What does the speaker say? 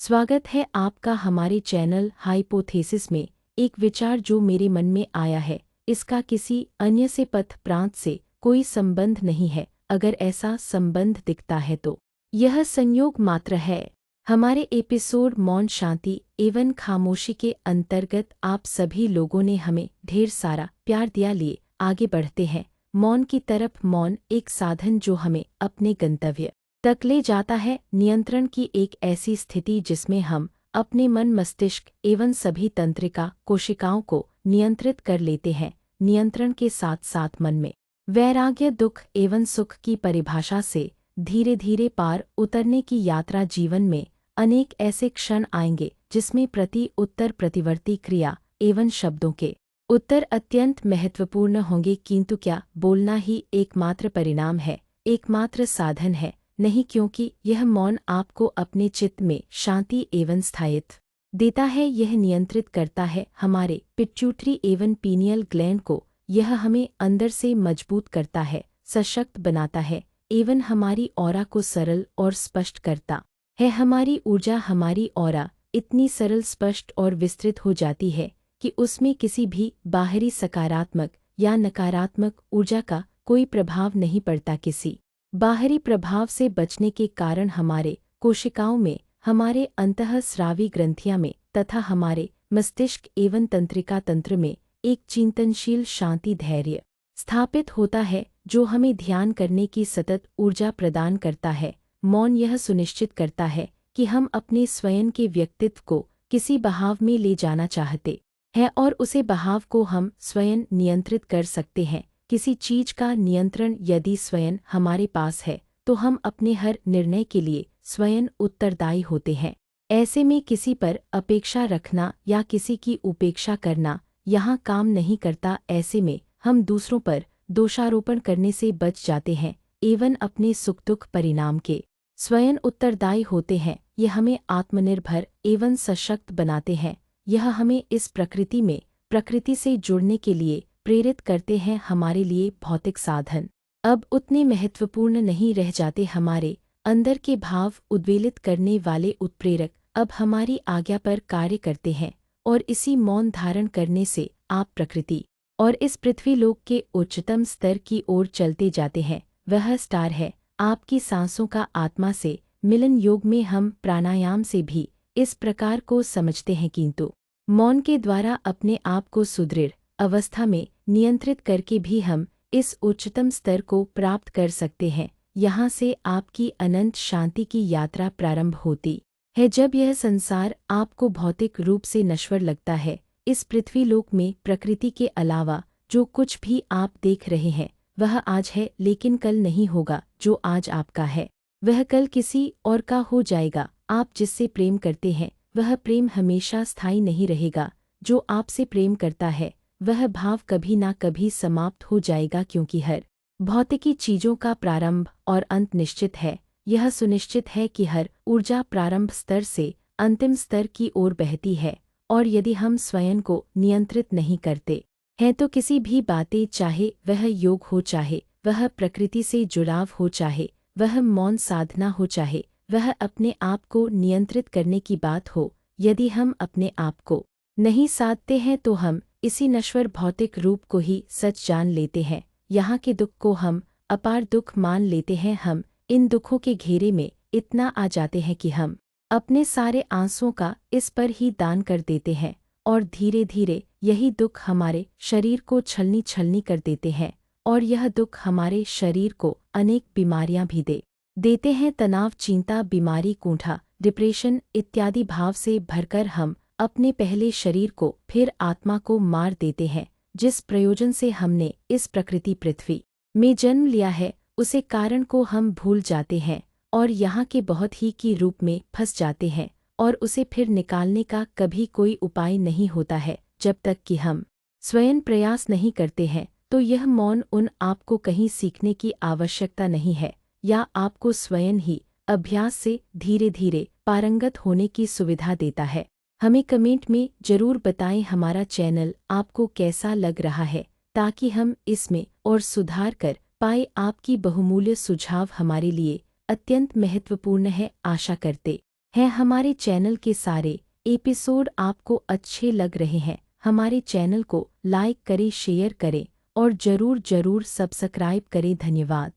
स्वागत है आपका हमारे चैनल हाइपोथेसिस में। एक विचार जो मेरे मन में आया है, इसका किसी अन्य से पथ प्रांत से कोई संबंध नहीं है। अगर ऐसा संबंध दिखता है तो यह संयोग मात्र है। हमारे एपिसोड मौन शांति एवं खामोशी के अंतर्गत आप सभी लोगों ने हमें ढेर सारा प्यार दिया। लिए आगे बढ़ते हैं मौन की तरफ। मौन एक साधन जो हमें अपने गंतव्य तक ले जाता है। नियंत्रण की एक ऐसी स्थिति जिसमें हम अपने मन मस्तिष्क एवं सभी तंत्रिका कोशिकाओं को नियंत्रित कर लेते हैं। नियंत्रण के साथ साथ मन में वैराग्य, दुख एवं सुख की परिभाषा से धीरे धीरे पार उतरने की यात्रा। जीवन में अनेक ऐसे क्षण आएंगे जिसमें प्रति उत्तर प्रतिवर्ती क्रिया एवं शब्दों के उत्तर अत्यंत महत्वपूर्ण होंगे। किंतु क्या बोलना ही एकमात्र परिणाम है, एकमात्र साधन है? नहीं, क्योंकि यह मौन आपको अपने चित्त में शांति एवं स्थायित्व देता है। यह नियंत्रित करता है हमारे पिट्यूटरी एवं पीनियल ग्लैंड को। यह हमें अंदर से मजबूत करता है, सशक्त बनाता है एवं हमारी ऑरा को सरल और स्पष्ट करता है। हमारी ऊर्जा, हमारी ऑरा इतनी सरल, स्पष्ट और विस्तृत हो जाती है कि उसमें किसी भी बाहरी सकारात्मक या नकारात्मक ऊर्जा का कोई प्रभाव नहीं पड़ता। किसी बाहरी प्रभाव से बचने के कारण हमारे कोशिकाओं में, हमारे अंतःस्रावी ग्रंथियां में तथा हमारे मस्तिष्क एवं तंत्रिका तंत्र में एक चिंतनशील शांति, धैर्य स्थापित होता है जो हमें ध्यान करने की सतत ऊर्जा प्रदान करता है। मौन यह सुनिश्चित करता है कि हम अपने स्वयं के व्यक्तित्व को किसी बहाव में ले जाना चाहते हैं और उसे बहाव को हम स्वयं नियंत्रित कर सकते हैं। किसी चीज का नियंत्रण यदि स्वयं हमारे पास है तो हम अपने हर निर्णय के लिए स्वयं उत्तरदायी होते हैं। ऐसे में किसी पर अपेक्षा रखना या किसी की उपेक्षा करना यहाँ काम नहीं करता। ऐसे में हम दूसरों पर दोषारोपण करने से बच जाते हैं एवं अपने सुख दुख परिणाम के स्वयं उत्तरदायी होते हैं। यह हमें आत्मनिर्भर एवं सशक्त बनाते हैं। यह हमें इस प्रकृति में प्रकृति से जुड़ने के लिए प्रेरित करते हैं। हमारे लिए भौतिक साधन अब उतने महत्वपूर्ण नहीं रह जाते। हमारे अंदर के भाव उद्वेलित करने वाले उत्प्रेरक अब हमारी आज्ञा पर कार्य करते हैं और इसी मौन धारण करने से आप प्रकृति और इस पृथ्वीलोक के उच्चतम स्तर की ओर चलते जाते हैं। वह स्टार है आपकी सांसों का आत्मा से मिलन। योग में हम प्राणायाम से भी इस प्रकार को समझते हैं, किंतु मौन के द्वारा अपने आप को सुदृढ़ अवस्था में नियंत्रित करके भी हम इस उच्चतम स्तर को प्राप्त कर सकते हैं। यहाँ से आपकी अनंत शांति की यात्रा प्रारंभ होती है। जब यह संसार आपको भौतिक रूप से नश्वर लगता है, इस पृथ्वीलोक में प्रकृति के अलावा जो कुछ भी आप देख रहे हैं वह आज है, लेकिन कल नहीं होगा। जो आज आपका है वह कल किसी और का हो जाएगा। आप जिससे प्रेम करते हैं वह प्रेम हमेशा स्थायी नहीं रहेगा। जो आपसे प्रेम करता है वह भाव कभी ना कभी समाप्त हो जाएगा, क्योंकि हर भौतिकी चीजों का प्रारंभ और अंत निश्चित है। यह सुनिश्चित है कि हर ऊर्जा प्रारंभ स्तर से अंतिम स्तर की ओर बहती है और यदि हम स्वयं को नियंत्रित नहीं करते हैं तो किसी भी बातें, चाहे वह योग हो, चाहे वह प्रकृति से जुड़ाव हो, चाहे वह मौन साधना हो, चाहे वह अपने आप को नियंत्रित करने की बात हो, यदि हम अपने आप को नहीं साधते हैं तो हम इसी नश्वर भौतिक रूप को ही सच जान लेते हैं। यहाँ के दुख को हम अपार दुख मान लेते हैं। हम इन दुखों के घेरे में इतना आ जाते हैं कि हम अपने सारे आंसुओं का इस पर ही दान कर देते हैं और धीरे धीरे यही दुख हमारे शरीर को छलनी छलनी कर देते हैं और यह दुख हमारे शरीर को अनेक बीमारियां भी दे देते हैं। तनाव, चिंता, बीमारी, कुंठा, डिप्रेशन इत्यादि भाव से भरकर हम अपने पहले शरीर को फिर आत्मा को मार देते हैं। जिस प्रयोजन से हमने इस प्रकृति पृथ्वी में जन्म लिया है उसे कारण को हम भूल जाते हैं और यहाँ के बहुत ही की रूप में फंस जाते हैं और उसे फिर निकालने का कभी कोई उपाय नहीं होता है। जब तक कि हम स्वयं प्रयास नहीं करते हैं तो यह मौन उन आपको कहीं सीखने की आवश्यकता नहीं है या आपको स्वयं ही अभ्यास से धीरे धीरे पारंगत होने की सुविधा देता है। हमें कमेंट में जरूर बताएं हमारा चैनल आपको कैसा लग रहा है, ताकि हम इसमें और सुधार कर पाए। आपकी बहुमूल्य सुझाव हमारे लिए अत्यंत महत्वपूर्ण है। आशा करते है। हमारे चैनल के सारे एपिसोड आपको अच्छे लग रहे हैं, हमारे चैनल को लाइक करें, शेयर करें और ज़रूर सब्सक्राइब करें। धन्यवाद।